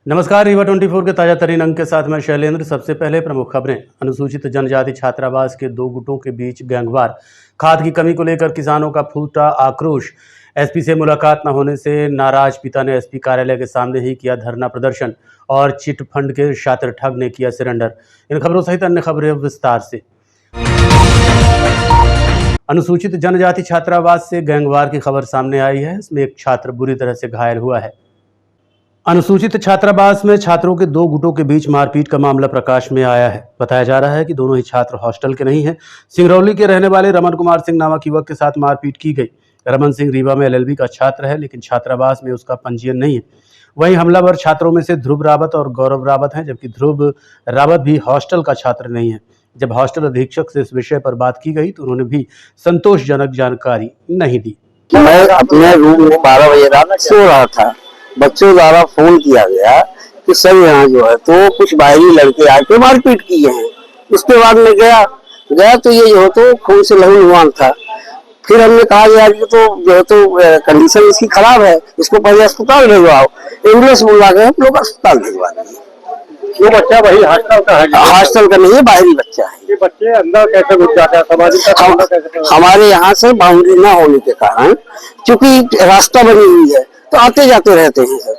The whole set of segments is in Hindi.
नमस्कार, रीवा 24 के ताजा तरीन अंक के साथ मैं शैलेंद्र। सबसे पहले प्रमुख खबरें। अनुसूचित जनजाति छात्रावास के दो गुटों के बीच गैंगवार। खाद की कमी को लेकर किसानों का फूटा आक्रोश। एसपी से मुलाकात न होने से नाराज पिता ने एसपी कार्यालय के सामने ही किया धरना प्रदर्शन और चिट फंड के शातिर ठग ने किया सरेंडर। इन खबरों सहित अन्य खबरें विस्तार से। अनुसूचित जनजाति छात्रावास से गैंगवार की खबर सामने आई है। इसमें एक छात्र बुरी तरह से घायल हुआ है। अनुसूचित छात्रावास में छात्रों के दो गुटों के बीच मारपीट का मामला प्रकाश में आया है। बताया जा रहा है कि दोनों ही छात्र हॉस्टल के नहीं हैं। सिंगरौली के रहने वाले रमन कुमार सिंह नामक युवक के साथ मारपीट की गई। रमन सिंह रीवा में एलएलबी का छात्र है, लेकिन छात्रावास में उसका पंजीयन नहीं है। वहीं हमलावर छात्रों में से ध्रुव रावत और गौरव रावत हैं, जबकि ध्रुव रावत भी हॉस्टल का छात्र नहीं है। जब हॉस्टल अधीक्षक से इस विषय पर बात की गई तो उन्होंने भी संतोषजनक जानकारी नहीं दी। मैं अपने रूम में 12 बजे रात सो रहा था। बच्चों द्वारा फोन किया गया कि सर यहाँ जो है तो कुछ बाहरी लड़के आके मारपीट किए हैं। उसके बाद में गया तो ये जो है तो खून से लहूलुहान था। फिर हमने कहा यार ये तो जो है तो कंडीशन इसकी खराब है, इसको पहले अस्पताल भिजवाओ। एम्बुलेंस बुलवा के हम लोग अस्पताल भिजवा दिए। वो बच्चा वही हॉस्टल का है? हॉस्टल का नहीं है, बाहरी बच्चा है। ये बच्चे अंदर कैसे घुस जाते हैं? हमारे यहाँ से बाउंड्री न होने के कारण, क्योंकि रास्ता बनी हुई है तो आते जाते रहते हैं सर।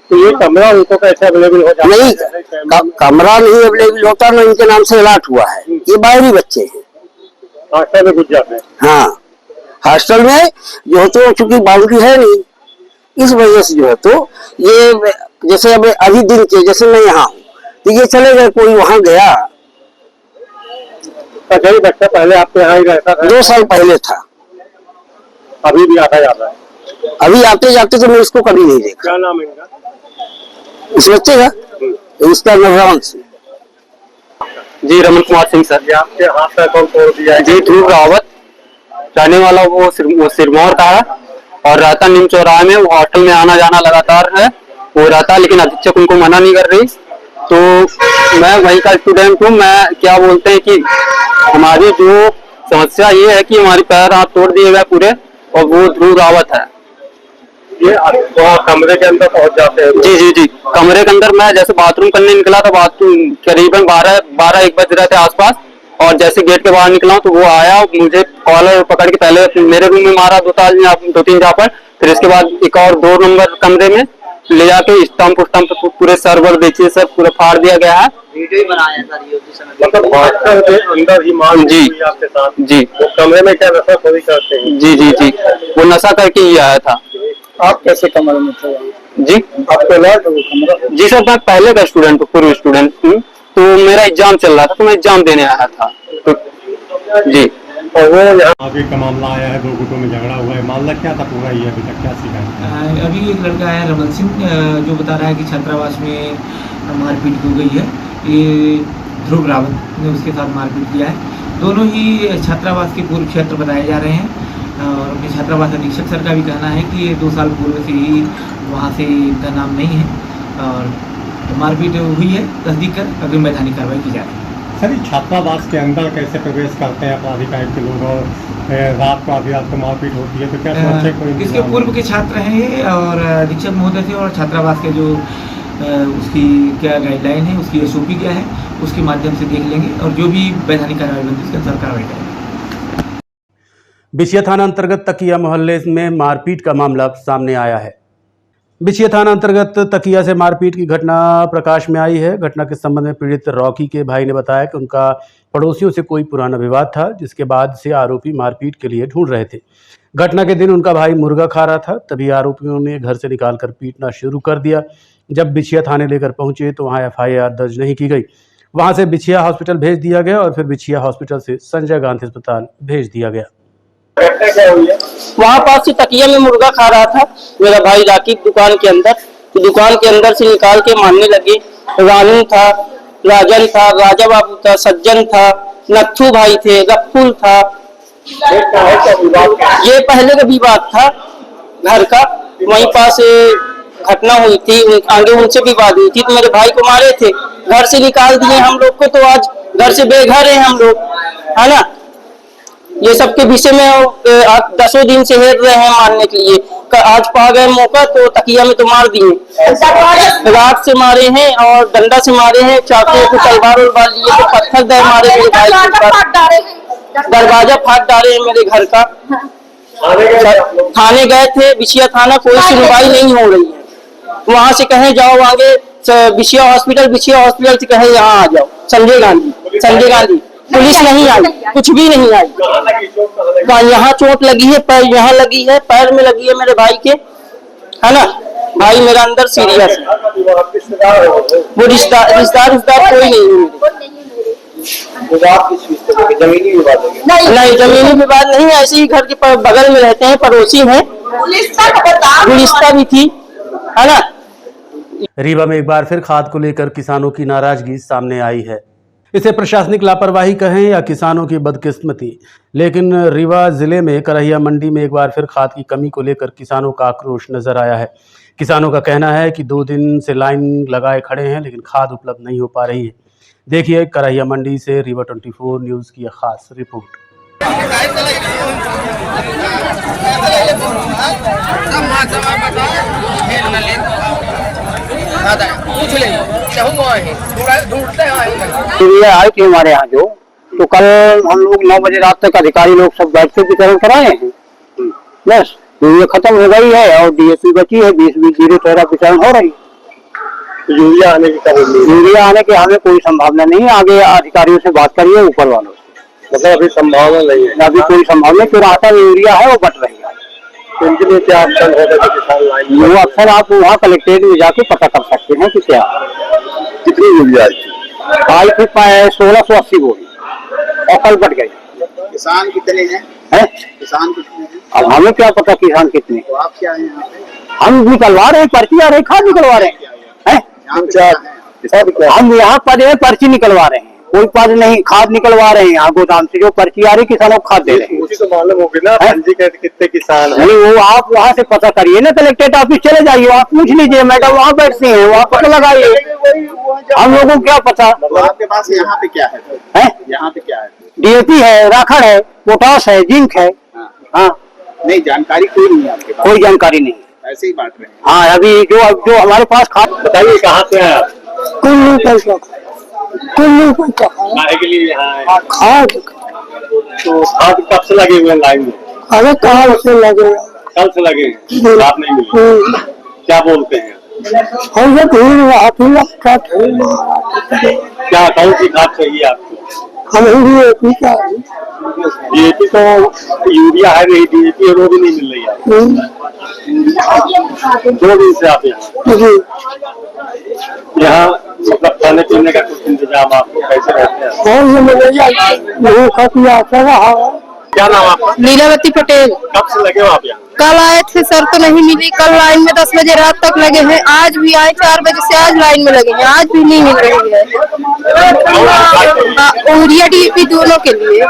तो ये कमरा उनको कैसे अवेलेबल हो जाता है? नहीं, कमरा नहीं अवेलेबल होता, ना इनके नाम से अलॉट हुआ है। ये बाहरी बच्चे हैं, हॉस्टल में घुस जाते हैं। हाँ, हॉस्टल में जो है तो चूंकि बाउंड्री है नहीं, इस वजह से जो है तो ये जैसे अब अभी दिन के जैसे मैं यहाँ हूँ तो ये चले गए, कोई वहां गया। अच्छा, ये बच्चा पहले आपके यहाँ ही रहता था? 2 साल पहले था। अभी भी आता जाता है? अभी आते जाते तो मैं इसको कभी नहीं देखा। क्या नाम है इनका? इस बच्चे का इसका रमन सिंह जी, रमन कुमार सिंह सर। आपके हाथ का कौन तोड़ दिया है? जी, ध्रुव रावत रहने वाला वो सिरमौर का है और रहता नीम चौराहे में। वो हॉस्टल में आना जाना लगातार है वो रहता, लेकिन अधीक्षक उनको मना नहीं कर रही। तो मैं वहीं का स्टूडेंट हूँ। मैं क्या बोलते हैं कि हमारी जो समस्या ये है कि हमारी पैर हाथ तोड़ दिए गए पूरे, और वो ध्रुव रावत है। ये कमरे के अंदर पहुंच जाते हैं? जी जी जी, कमरे के अंदर मैं जैसे बाथरूम करने निकला था, बाथरूम करीबन 12-1 बज रहे थे आसपास, और जैसे गेट के बाहर निकला तो वो आया, मुझे कॉलर पकड़ के पहले मेरे रूम में मारा 2-3 जापर, फिर इसके बाद एक और 2 नंबर कमरे में ले जाके स्टम्प पूरे सर्वर देखिए सब पूरा फाड़ दिया गया है। वीडियो ही बनाया सर ये उसी समय। मतलब हॉस्टल के अंदर ही मार जी आपके साथ? जी। वो कमरे में क्या नशा खोरी करते हैं? जी जी जी, वो नशा करके ही आया था। आप कैसे कमरे में थे? जी, आपको लगा वो कमरा? जी सर, मैं पहले का स्टूडेंट हूँ, पूर्व स्टूडेंट हूँ। तो मेरा एग्जाम चल रहा था, तो मैं एग्जाम देने आया था। तो जी, और वो यहाँ आगे का मामला आया है, 2 गुटों में झगड़ा हुआ है। मामला क्या था पूरा, ये अभी तक क्या शिकायत? अभी एक लड़का है रमन सिंह, जो बता रहा है कि छात्रावास में मारपीट हो गई है। ये ध्रुव रावत ने उसके साथ मारपीट किया है। दोनों ही छात्रावास के पूर्व क्षेत्र बताए जा रहे हैं, और अपने छात्रावास अधीक्षक सर का भी कहना है कि ये 2 साल पूर्व से ही वहाँ से इनका नाम नहीं है और मारपीट हुई है। तस्दीक कर अग्रिम वैधानिक कार्रवाई की जा रही है। सर, ये छात्रावास के अंदर कैसे प्रवेश करते हैं अपराधी टाइप के लोग, और रात को आधी रात को मारपीट होती है, तो क्या सुरक्षा कोई? इसके पूर्व के छात्र हैं ये, और अधीक्षक महोदय थे, और छात्रावास के जो उसकी क्या गाइडलाइन है, उसकी एसओपी क्या है, उसके माध्यम से देख लेंगे, और जो भी वैधानिक कार्रवाई बनती है उसके अनुसार कार्रवाई करेंगे। बिछिया थाना अंतर्गत तकिया मोहल्ले में मारपीट का मामला सामने आया है। बिछिया थाना अंतर्गत तकिया से मारपीट की घटना प्रकाश में आई है। घटना के संबंध में पीड़ित रॉकी के भाई ने बताया कि उनका पड़ोसियों से कोई पुराना विवाद था, जिसके बाद से आरोपी मारपीट के लिए ढूंढ रहे थे। घटना के दिन उनका भाई मुर्गा खा रहा था, तभी आरोपियों ने घर से निकालकर पीटना शुरू कर दिया। जब बिछिया थाने लेकर पहुंचे तो वहां FIR दर्ज नहीं की गई। वहां से बिछिया हॉस्पिटल भेज दिया गया और फिर बिछिया हॉस्पिटल से संजय गांधी अस्पताल भेज दिया गया। वहाँ पास से तकिया में मुर्गा खा रहा था मेरा भाई राकिब दुकान के अंदर। तो दुकान के अंदर से निकाल के मारने लगे। रानू था, राजन था, राजा बाबू था, सज्जन था, नत्थू भाई थे, रफुल था। ये पहले का विवाद था घर का, वहीं पास घटना हुई थी, आगे उनसे विवाद हुई थी, तो मेरे भाई को मारे थे, घर से निकाल दिए हम लोग को। तो आज घर से बेघर है हम लोग, है ना। ये सब के विषय में 10 दिन से हेर रहे हैं मारने के लिए। आज पा गए मौका तो तकिया में तो मार दिए, रात से मारे हैं और डंडा से मारे हैं, चाकू को तलवार उलवार लिए तो पत्थर दे मारे मेरे भाई के ऊपर, दरवाजा फाड़ डाले हैं मेरे घर का। थाने गए थे, बिछिया थाना, कोई सुनवाई नहीं हो रही है। वहाँ से कहे जाओ आगे बिछिया हॉस्पिटल से कहे यहाँ आ जाओ, संजय गांधी, पुलिस नहीं आई, कुछ भी नहीं आई। यहाँ चोट लगी है, पैर यहाँ लगी है, पैर में लगी है मेरे भाई के, है ना। भाई मेरा अंदर सीरियस है, वो रिश्तेदार कोई नहीं है जमीनी विवाद नहीं, जमीनी विवाद नहीं, ऐसे ही घर के बगल में रहते हैं, पड़ोसी हैं, गुलिस्ता भी थी, है ना। रीवा में एक बार फिर खाद को लेकर किसानों की नाराजगी सामने आई है। इसे प्रशासनिक लापरवाही कहें या किसानों की बदकिस्मती, लेकिन रीवा जिले में करहिया मंडी में एक बार फिर खाद की कमी को लेकर किसानों का आक्रोश नजर आया है। किसानों का कहना है कि 2 दिन से लाइन लगाए खड़े हैं लेकिन खाद उपलब्ध नहीं हो पा रही है। देखिए करहिया मंडी से रीवा 24 न्यूज़ की खास रिपोर्ट। ये आए थे हमारे यहाँ जो, तो कल हम लोग 9 बजे रात तक अधिकारी लोग सब बैठ के वितरण कराए हैं, बस यूरिया खत्म हो गई है और डीएपी बची है, 20-20-13 वितरण हो रही है। यूरिया आने की हमें कोई संभावना नहीं है। आगे अधिकारियों से बात करिए, ऊपर वालों से। मतलब अभी संभावना नहीं है, अभी कोई संभावना नहीं, फिर आता यूरिया है वो बट रही है। इनके लिए क्या अफसर होगा किसान लाइन? वो अफसर आप वहाँ कलेक्ट्रेट में जाके पता कर सकते हैं कि क्या कितनी यूरिया आई थी 1680 बोरी और कल बट गई। किसान कितने हैं? किसान कितने हैं? अब हमें क्या पता किसान कितने, तो आप क्या है यहाँ पे? हम निकलवा रहे हैं, पर्ची आ रही, खाद निकलवा रहे हैं। हम यहाँ पद है, पर्ची निकलवा रहे हैं, कोई पद नहीं, खाद निकलवा रहे हैं यहाँ गोदाम से, जो पर्ची आ रही किसानों को खाद दे रहे हैं। मुझे तो मालूम होगी ना पंजीकृत कितने किसान हैं। नहीं, वो आप वहाँ से पता करिए ना, कलेक्ट्रेट ऑफिस चले जाइए, आप पूछ लीजिए, मैडम वहाँ बैठते हैं, वहाँ पता लगाइए। हम लोगों को क्या पता। आपके पास यहाँ पे क्या है? यहाँ पे क्या है? डीएपी है, राखड़ है, पोटास है, जिंक है। हाँ, नहीं जानकारी कोई नहीं है आपके पास? कोई जानकारी नहीं, ऐसे ही बांट रहे हैं। हाँ अभी जो हमारे पास खाद। बताइए कहाँ से हैं आप? कुल्लू के लिए यहाँ खाद। तो खाद कब से लगे हुए हैं लाइन में? अरे कहाँ से लगे, कल से लगे हैं, खाद नहीं मिली। क्या बोलते हैं? हम क्या कौन सी खाद चाहिए आपको? डीएपी का, डीएपी तो यूरिया है नहीं, डीएपी वो भी नहीं मिल रही है। 2 दिन से आप यहाँ मतलब खाने पीने का कुछ इंतजाम आपको कैसे रहते हैं? क्या नाम आपका? लीलावती पटेल। कब से लगे हो आप यहाँ? कल आए थे सर, तो नहीं मिली। कल लाइन में 10 बजे रात तक लगे हैं, आज भी आए 4 बजे से, आज लाइन में लगे हैं, आज भी नहीं मिल रही है। यूरिया डीएपी दोनों के लिए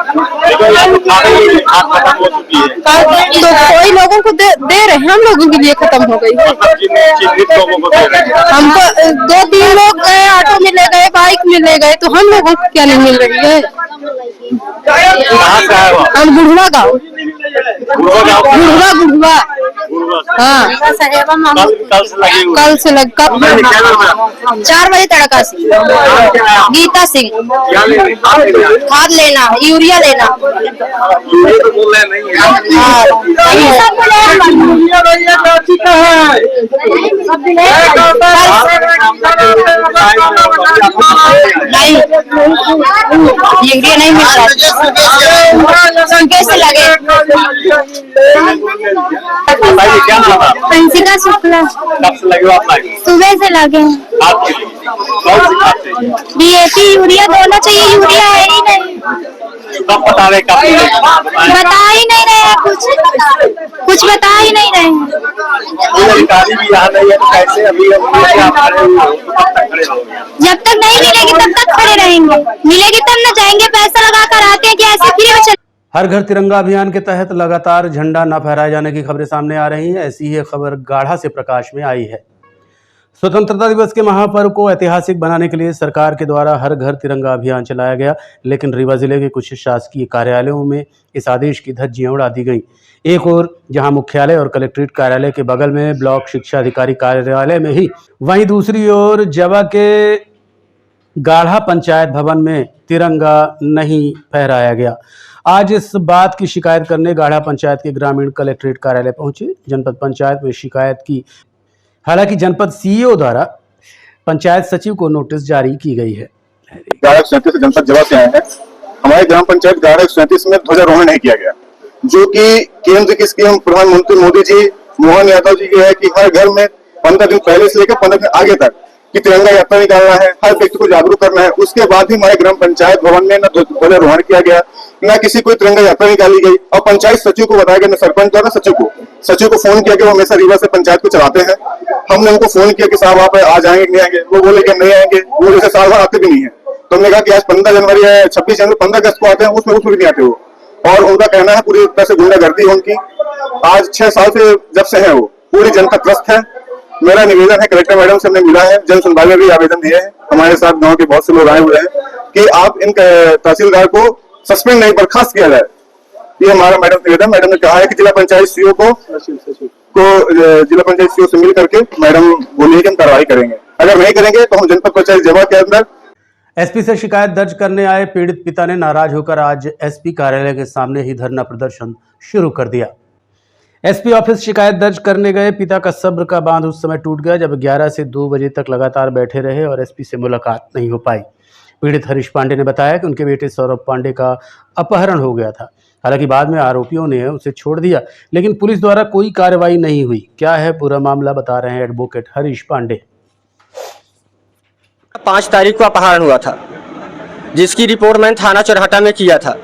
तो कोई लोगों को दे रहे हैं, हम लोगों के लिए खत्म हो गई है। हमको 2-3 लोग गए, ऑटो में ले गए, बाइक में ले गए, तो हम लोगों को क्या नहीं मिल रही है। हम गुढ़वा गाँव, गुढ़वा हाँ। कल से लग 4 बजे तड़का से। गीता सिंह, खाद लेना, यूरिया लेना। नहीं, यूरिया नहीं मिल रहा, कैसे लगे। क्या नाम है? पंसिका शुक्ला। कब से लगे हो आप लाइन? सुबह से लगे हैं। कौन सी खाद चाहिए? डीएपी यूरिया दोनों चाहिए, यूरिया है ही नहीं। कब बता रहे? बता ही नहीं रहे, कुछ बता ही नहीं रहे। अधिकारी भी यहाँ नहीं है, तो कैसे अभी जब तक नहीं मिलेगी तब तक खड़े रहेंगे, मिलेगी तब न जाएंगे। पैसा लगा कर आते हैं कि ऐसे फ्री में। हर घर तिरंगा अभियान के तहत लगातार झंडा न फहराए जाने की खबरें सामने आ रही हैं। ऐसी ही खबर गाढ़ा से प्रकाश में आई है। स्वतंत्रता दिवस के महापर्व को ऐतिहासिक बनाने के लिए सरकार के द्वारा हर घर तिरंगा अभियान चलाया गया, लेकिन रीवा जिले के कुछ शासकीय कार्यालयों में इस आदेश की धज्जियां उड़ा दी गईं। एक और जहां मुख्यालय और कलेक्ट्रेट कार्यालय के बगल में ब्लॉक शिक्षा अधिकारी कार्यालय में ही, वहीं दूसरी ओर जवा के गाढ़ा पंचायत भवन में तिरंगा नहीं फहराया गया। आज इस बात की शिकायत करने गाढ़ा पंचायत के ग्रामीण कलेक्ट्रेट कार्यालय पहुंचे। जनपद पंचायत में शिकायत की, हालांकि जनपद सीईओ द्वारा पंचायत सचिव को नोटिस जारी की गई है। गाढ़ा 37 जनपद जवा से आए हैं। हमारे ग्राम पंचायत गाढ़ा 37 में ध्वजारोहण नहीं किया गया, जो कि केंद्र की स्कीम प्रधानमंत्री मोदी जी, मोहन यादव जी की है कि हर घर में 15 दिन पहले से लेकर 15 दिन आगे तक कि तिरंगा यात्रा निकालना है, हर व्यक्ति को जागरूक करना है। उसके बाद ही हमारे ग्राम पंचायत भवन में न ध्वजारोहण किया गया, न किसी कोई तिरंगा यात्रा निकाली गई। और पंचायत सचिव को बताया गया, न सरपंच और न सचिव को फोन किया कि वो हमेशा रीवा से पंचायत को चलाते हैं। हमने उनको फोन किया कि साहब आप आ जाएंगे नहीं आएंगे, वो बोले कि नहीं आएंगे, वो जैसे साल भर आते भी नहीं है। तो हमने कहा कि आज 15 जनवरी है, 26 जनवरी, 15 अगस्त को आते हैं, उसमें भी नहीं आते वो। और उनका कहना है पूरी तरह से गुंडागर्दी है उनकी। आज 6 साल से जब से है वो पूरी जनता त्रस्त है। मेरा निवेदन है, कलेक्टर मैडम से हमने मिला है, जन सुनवाई में भी आवेदन दिए हैं। हमारे साथ गांव के बहुत से लोग आए हुए हैं कि आप इन तहसीलदार को सस्पेंड नहीं बर्खास्त किया जाए। ये हमारा मैडम निवेदन। मैडम ने कहा है कि जिला पंचायत सीईओ को जिला पंचायत सीईओ से मिल करके मैडम बोलिए कि हम कार्रवाई करेंगे। अगर नहीं करेंगे तो हम जनपद पंचायत जवा के अंदर एसपी से शिकायत दर्ज करने आए पीड़ित पिता ने नाराज होकर आज एसपी कार्यालय के सामने ही धरना प्रदर्शन शुरू कर दिया। एसपी ऑफिस शिकायत दर्ज करने गए पिता का सब्र का बांध उस समय टूट गया जब 11 से 2 बजे तक लगातार बैठे रहे और एसपी से मुलाकात नहीं हो पाई। पीड़ित हरीश पांडे ने बताया कि उनके बेटे सौरभ पांडे का अपहरण हो गया था। हालांकि बाद में आरोपियों ने उसे छोड़ दिया, लेकिन पुलिस द्वारा कोई कार्रवाई नहीं हुई। क्या है पूरा मामला, बता रहे हैं एडवोकेट हरीश पांडे। 5 तारीख को अपहरण हुआ था, जिसकी रिपोर्ट मैंने थाना चौराहा में किया था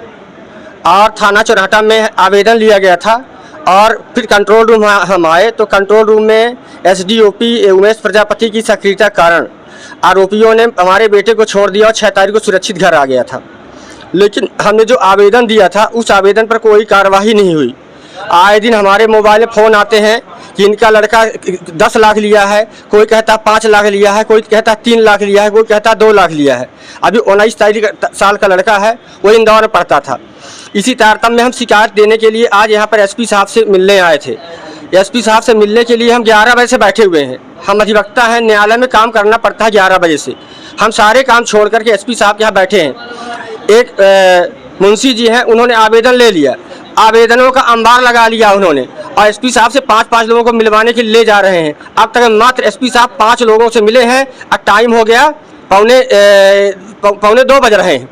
और थाना चौराहा में आवेदन लिया गया था। और फिर कंट्रोल रूम हम आए तो कंट्रोल रूम में एसडीओपी उमेश प्रजापति की सक्रियता कारण आरोपियों ने हमारे बेटे को छोड़ दिया और 6 तारीख को सुरक्षित घर आ गया था। लेकिन हमने जो आवेदन दिया था उस आवेदन पर कोई कार्रवाई नहीं हुई। आए दिन हमारे मोबाइल में फ़ोन आते हैं कि इनका लड़का 10 लाख लिया है, कोई कहता 5 लाख लिया है, कोई कहता 3 लाख लिया है, कोई कहता 2 लाख लिया है। अभी 19 साल का लड़का है, वो इंदौर में पढ़ता था। इसी तारतम्य में हम शिकायत देने के लिए आज यहाँ पर एसपी साहब से मिलने आए थे। एसपी साहब से मिलने के लिए हम 11 बजे से बैठे हुए हैं। हम अधिवक्ता हैं, न्यायालय में काम करना पड़ता है 11 बजे से। हम सारे काम छोड़ करके एसपी साहब के यहाँ बैठे हैं। एक मुंशी जी हैं, उन्होंने आवेदन ले लिया, आवेदनों का अंबार लगा लिया उन्होंने और एसपी साहब से 5-5 लोगों को मिलवाने के लिए ले जा रहे हैं। अब तक मात्र एसपी साहब 5 लोगों से मिले हैं और टाइम हो गया पौने 2 बज रहे हैं।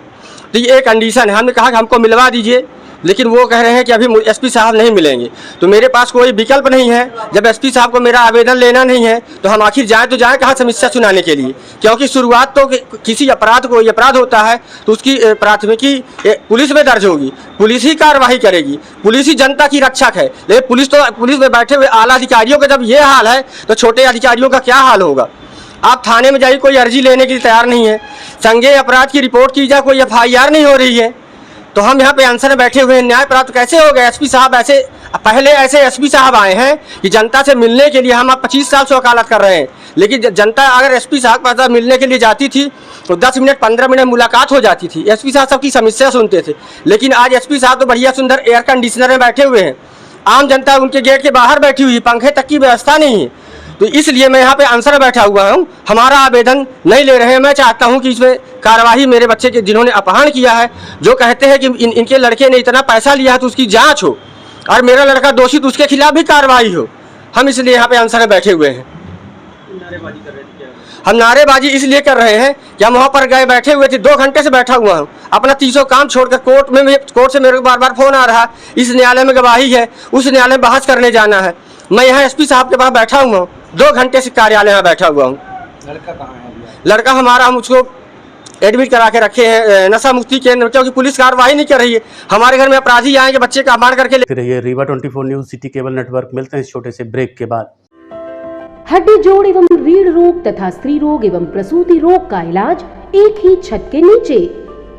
तो ये एक कंडीशन है। हमने कहा कि हमको मिलवा दीजिए, लेकिन वो कह रहे हैं कि अभी एसपी साहब नहीं मिलेंगे। तो मेरे पास कोई विकल्प नहीं है। जब एसपी साहब को मेरा आवेदन लेना नहीं है तो हम आखिर जाए तो जाए कहाँ समस्या सुनाने के लिए, क्योंकि शुरुआत तो किसी अपराध को अपराध होता है तो उसकी प्राथमिकी पुलिस में दर्ज होगी, पुलिस ही कार्रवाई करेगी, पुलिस ही जनता की रक्षक है। लेकिन पुलिस में बैठे हुए आला अधिकारियों का जब ये हाल है तो छोटे अधिकारियों का क्या हाल होगा। आप थाने में जाइए, कोई अर्जी लेने के लिए तैयार नहीं है। संज्ञेय अपराध की रिपोर्ट की जाए, कोई FIR नहीं हो रही है। तो हम यहाँ पे आंसर में बैठे हुए हैं, न्याय प्राप्त कैसे हो गए। एसपी साहब पहले ऐसे एसपी साहब आए हैं कि जनता से मिलने के लिए हम 25 साल से वकालत कर रहे हैं, लेकिन जनता अगर एसपी साहब के पास मिलने के लिए जाती थी तो 10 मिनट 15 मिनट मुलाकात हो जाती थी। एसपी साहब सबकी समस्या सुनते थे। लेकिन आज एसपी साहब तो बढ़िया सुंदर एयर कंडीशनर में बैठे हुए हैं, आम जनता उनके गेट के बाहर बैठी हुई, पंखे तक की व्यवस्था नहीं है। तो इसलिए मैं यहाँ पे आंसर बैठा हुआ हूँ। हमारा आवेदन नहीं ले रहे हैं। मैं चाहता हूँ कि इसमें कार्रवाई मेरे बच्चे के जिन्होंने अपहरण किया है, जो कहते हैं कि इनके लड़के ने इतना पैसा लिया है तो उसकी जांच हो और मेरा लड़का दोषी तो उसके खिलाफ भी कार्रवाई हो। हम इसलिए यहाँ पे आंसर में बैठे हुए हैं। हम नारेबाजी इसलिए कर रहे हैं कि हम वहाँ पर गए बैठे हुए थे, 2 घंटे से बैठा हुआ हूँ अपना 300 काम छोड़कर। कोर्ट से मेरे को बार फोन आ रहा है, इस न्यायालय में गवाही है, उस न्यायालय में बहस करने जाना है। मैं यहाँ एसपी साहब के पास बैठा हुआ हूँ, 2 घंटे से कार्यालय में बैठा हुआ हूँ। लड़का कहाँ है? लड़का हमारा, हम उसको एडमिट करा के रखे हैं नशा मुक्ति केंद्र, क्योंकि पुलिस कार्रवाई नहीं कर रही है। हमारे घर में अपराधी आएंगे बच्चे का मार करके देखते रहिए Rewa 24 news city cable network. मिलते हैं इस छोटे से ब्रेक के बाद। हड्डी जोड़ एवं रीढ़ रोग तथा स्त्री रोग एवं प्रसूति रोग का इलाज एक ही छत के नीचे।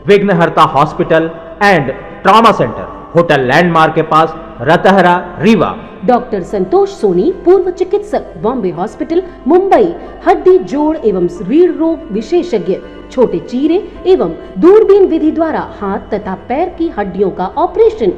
विघ्नहर्ता hospital and trauma centre, hotel landmark के पास, रतहरा, रीवा। डॉक्टर संतोष सोनी, पूर्व चिकित्सक, बॉम्बे हॉस्पिटल, मुंबई, हड्डी जोड़ एवं रीढ़ रोग विशेषज्ञ, छोटे चीरे एवं दूरबीन विधि द्वारा हाथ तथा पैर की हड्डियों का ऑपरेशन,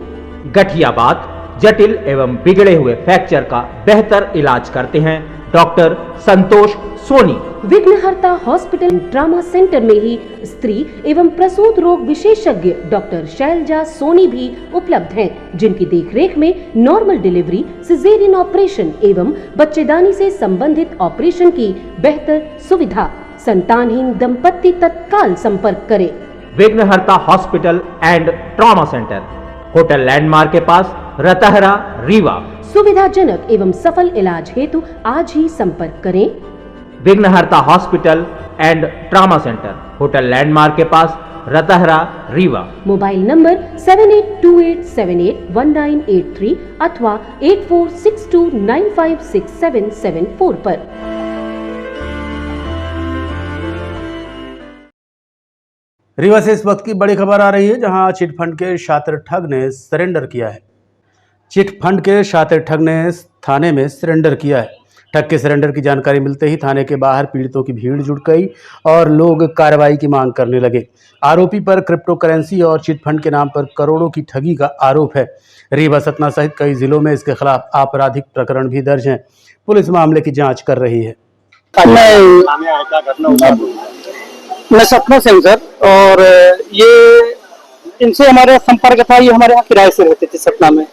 गठियाबात, जटिल एवं बिगड़े हुए फ्रैक्चर का बेहतर इलाज करते हैं डॉक्टर संतोष सोनी। विघ्नहर्ता हॉस्पिटल ट्रामा सेंटर में ही स्त्री एवं प्रसूत रोग विशेषज्ञ डॉक्टर शैलजा सोनी भी उपलब्ध हैं, जिनकी देखरेख में नॉर्मल डिलीवरी, सिजेरियन ऑपरेशन एवं बच्चेदानी से संबंधित ऑपरेशन की बेहतर सुविधा। संतानहीन दंपत्ति तत्काल संपर्क करें। विघ्नहर्ता hospital and trauma centre, hotel landmark के पास, रतहरा, रीवा। सुविधाजनक एवं सफल इलाज हेतु आज ही संपर्क करें। विघ्नहर्ता hospital and trauma centre, hotel landmark के पास, रतहरा, रीवा। मोबाइल नंबर 7828781983 अथवा 8462956774 पर। रीवा से इस वक्त की बड़ी खबर आ रही है, जहां चिटफंड के शातिर ठग ने सरेंडर किया है। चिटफंड के शातिर ठग ने थाने में सरेंडर किया है। ठग के सरेंडर की जानकारी मिलते ही थाने के बाहर पीड़ितों की भीड़ जुट गई और लोग कार्रवाई की मांग करने लगे। आरोपी पर क्रिप्टो करेंसी और चिटफंड के नाम पर करोड़ों की ठगी का आरोप है। रीवा, सतना सहित कई जिलों में इसके खिलाफ आपराधिक प्रकरण भी दर्ज हैं। पुलिस मामले की जांच कर रही है। मैं सतना से हूँ सर, और ये इनसे हमारा संपर्क था। ये हमारे यहाँ किराए से रहते थे सतना में,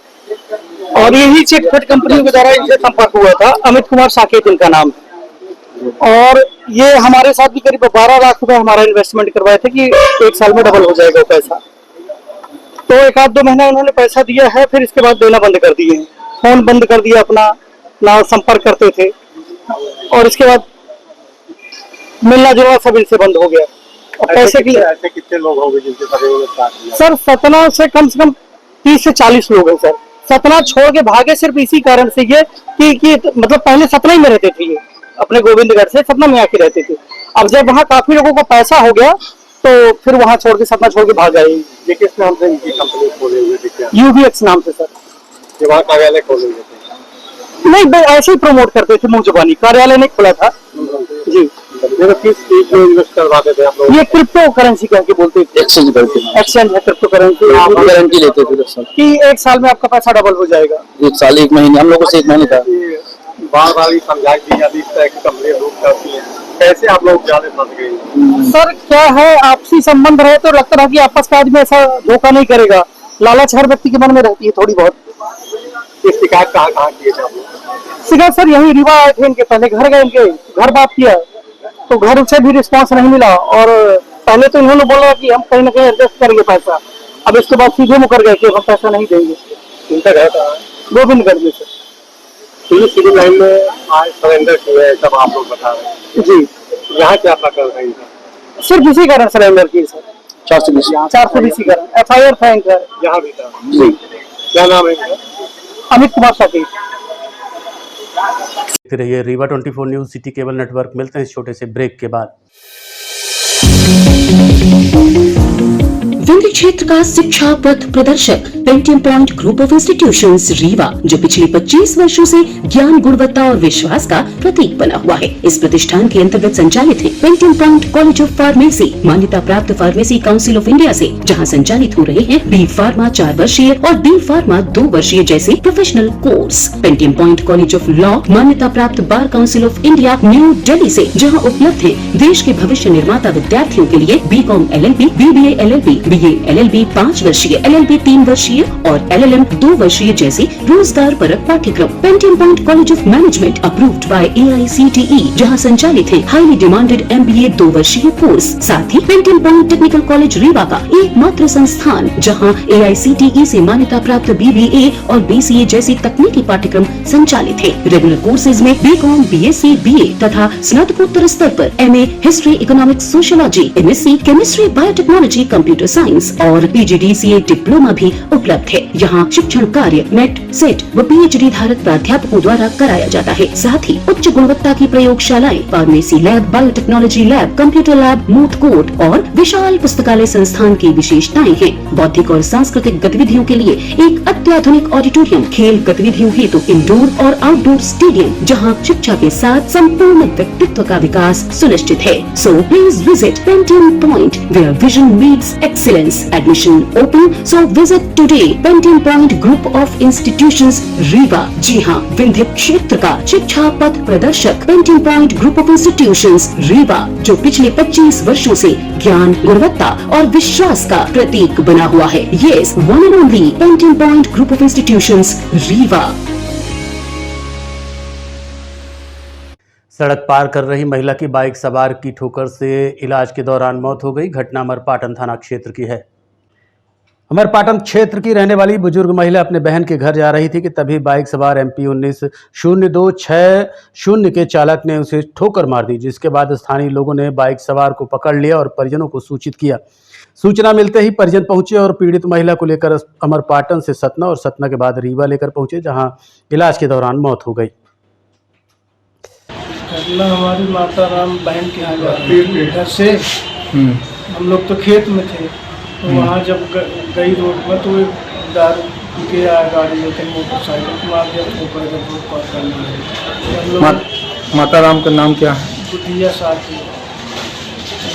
और यही चिटफंड कंपनी के द्वारा इनसे संपर्क हुआ था। अमित कुमार साकेत इनका नाम है, और ये हमारे साथ भी करीब 12 लाख रुपए हमारा इन्वेस्टमेंट करवाए थे कि 1 साल में डबल हो जाएगा पैसा। तो 1-2 महीना उन्होंने पैसा दिया है, फिर इसके बाद देना बंद कर दिए, फोन बंद कर दिया, अपना ना संपर्क करते थे, और इसके बाद मिलना जुलना सब इनसे बंद हो गया। और पैसे की ऐसे कितने लोग होंगे जिनके सर सतना से कम 30 से 40 लोग हैं सर। सतना छोड़ के भागे सिर्फ इसी कारण से ये कि मतलब पहले सतना ही में रहते थे, ये अपने गोविंदगढ़ से सतना में आके रहते थे। अब जब वहाँ काफी लोगों को पैसा हो गया तो फिर वहाँ छोड़ के सतना छोड़ के भाग गए। ये किस नाम से इनकी कंपनी खोले हुए थे? UBX नाम से सर। ये वहाँ कार्यालय खोले हुए थे? नहीं, ऐसे ही प्रमोट करते थे, मुंह जुबानी। कार्यालय नहीं खुला था जी। किस चीज में इन्वेस्ट करवाते थे आप लोग? ये क्रिप्टो करेंसी करके बोलते थे। एक्सचेंज है क्रिप्टो करेंसी। आप गारंटी लेते थे सर कि 1 साल में आपका पैसा डबल हो जाएगा। 1 साल 1 महीने, हम लोगों से 1 महीने था। बार-बार समझाई दी जाती इस तरह की कंपनी लोग करती है, कैसे आप लोग जाने फंस गए? सर क्या है, आपसी संबंध रहे तो लगता है कि आपस का आदमी ऐसा धोखा नहीं करेगा। लालच हर व्यक्ति के मन में रहती है थोड़ी बहुत। इस शिकायत कहाँ किए थे? शिकायत सर यही रीवा आए थे, इनके पहले घर गए, इनके घर बात किया तो घर से भी रिस्पांस नहीं मिला। और पहले तो इन्होंने बोला कि हम कहीं ना कहीं एडजस्ट करेंगे पैसा, अब इसके बाद सीधे मुकर गए कि हम पैसा नहीं देंगे। इनका घर था गोविंदगढ़ में सर। सिविल लाइन में आज सरेंडर किया है, सब आप लोग बता रहे हैं जी। यहाँ क्या प्रकरण है इनका? सिर्फ इसी कारण सरेंडर किए सर। 420 कारण FIR था इनका। यहाँ भी था जी। क्या नाम है इनका? अमित कुमार साकेत। देखते रहिए Rewa 24 news city cable network. मिलते हैं इस छोटे से ब्रेक के बाद। विंध्य क्षेत्र का शिक्षा पथ प्रदर्शक Pentium point group of institutions Rewa, जो पिछले 25 वर्षों से ज्ञान, गुणवत्ता और विश्वास का प्रतीक बना हुआ है। इस प्रतिष्ठान के अंतर्गत संचालित है Pentium point college of pharmacy, मान्यता प्राप्त फार्मेसी काउंसिल ऑफ इंडिया से, जहां संचालित हो रहे हैं B फार्मा 4 वर्षीय और D फार्मा 2 वर्षीय जैसे professional course. Pentium point college of law, मान्यता प्राप्त bar council of India new Delhi से, जहाँ उपलब्ध है देश के भविष्य निर्माता विद्यार्थियों के लिए BCom LLB, BBA LLB, BA LLB 5 वर्षीय, LLB 3 वर्षीय और LLM 2 वर्षीय जैसे रोजगार परक पाठ्यक्रम। Pentium point college of management approved by AICTE, जहां संचालित है हाईली डिमांडेड MBA 2 वर्षीय कोर्स। साथ ही Pentium point technical college Rewa का एकमात्र संस्थान जहां AICTE से मान्यता प्राप्त BBA और BCA जैसी तकनीकी पाठ्यक्रम संचालित है। रेगुलर कोर्सेज में BCom, BSc, BA तथा स्नातकोत्तर स्तर पर MA history, economics, sociology, MSc chemistry, biotechnology, computer science और PGDCA डिप्लोमा भी उपलब्ध है। यहाँ शिक्षण कार्य नेट, सेट व PhD धारक प्राध्यापकों द्वारा कराया जाता है। साथ ही उच्च गुणवत्ता की प्रयोगशालाएं, pharmacy lab, biotechnology lab, computer lab, moot court और विशाल पुस्तकालय संस्थान की विशेषताएं हैं। बौद्धिक और सांस्कृतिक गतिविधियों के लिए एक अत्याधुनिक ऑडिटोरियम, खेल गतिविधियों हेतु इंडोर और आउटडोर स्टेडियम, जहां शिक्षा के साथ संपूर्ण व्यक्तित्व का विकास सुनिश्चित है। So please visit Pentium point where vision meets excellence. Admission open, so visit today Pentium point group of institutions Rewa. जी हाँ, विंध्य क्षेत्र का शिक्षा पथ प्रदर्शक Pentium point group of institutions Rewa, जो पिछले 25 वर्षों से ज्ञान, गुणवत्ता और विश्वास का प्रतीक बना हुआ है। Yes, one and only Pentium point group of institutions Rewa. सड़क पार कर रही महिला की बाइक सवार की ठोकर से इलाज के दौरान मौत हो गई। घटना अमरपाटन थाना क्षेत्र की है। अमरपाटन क्षेत्र की रहने वाली बुजुर्ग महिला अपने बहन के घर जा रही थी कि तभी बाइक सवार MP 19-0260 के चालक ने उसे ठोकर मार दी, जिसके बाद स्थानीय लोगों ने बाइक सवार को पकड़ लिया और परिजनों को सूचित किया। सूचना मिलते ही परिजन पहुंचे और पीड़ित महिला को लेकर अमरपाटन से सतना और सतना के बाद रीवा लेकर पहुंचे, जहां इलाज के दौरान मौत हो गई। घटना हमारी माता राम बहन के यहाँ जाती घर से हम लोग तो खेत में थे, तो वहाँ जब गई रोड में तो एक दारू के आया गाड़ी लेकर मोटरसाइकिल मार दिया, ठोकर जब रोड पार करने माता राम का नाम क्या है? बुधिया साथी।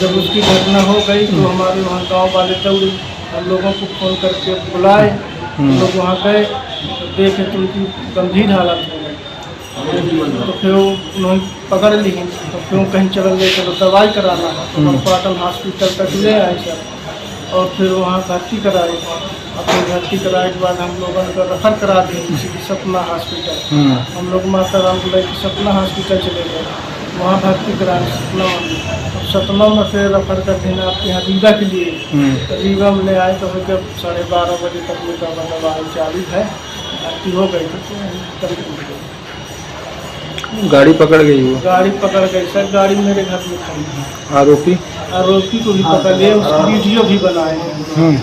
जब उसकी घटना हो गई तो हमारे वहाँ गांव वाले दौड़े, हम लोगों को फोन करके बुलाए, हम लोग वहाँ गए, देखे तो उनकी गंभीर हालत हो गई। तो फिर उन्होंने पकड़ ली, तो फिर कहीं चल गए, चलो दवाई कराना है, तो अमरपाटन हॉस्पिटल तक ले आए सब, और फिर वहाँ भर्ती कराए। अपने भर्ती कराए के बाद हम लोगों को रेफर करा दिए किसी सपना हॉस्पिटल। हम लोग माता राम को लेकर सपना हॉस्पिटल चले गए, वहाँ भर्ती कराए सपना में। सपना में फिर रेफर कर देना आपके यहाँ रीवा के लिए, तो रीवा में ले आए तो फिर 12:30 बजे तक में दवाई चालू है, भर्ती हो गई तो गाड़ी पकड़ गई वो? गाड़ी पकड़ गई सर, गाड़ी मेरे घर में खड़ी है। आरोपी को भी पकड़ लिए, उसकी वीडियो भी बनाए हैं।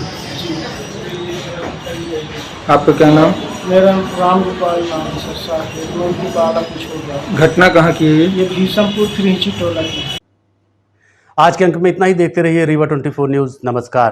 आपका क्या नाम? मेरा राम गोपाल नाम है सर, साथ में बालक कुछ हो गया। घटना कहाँ की है ये भीषमपुर फ्रींची टोला की। आज के अंक में इतना ही। देखते रहिए रीवा 24 न्यूज़। नमस्कार।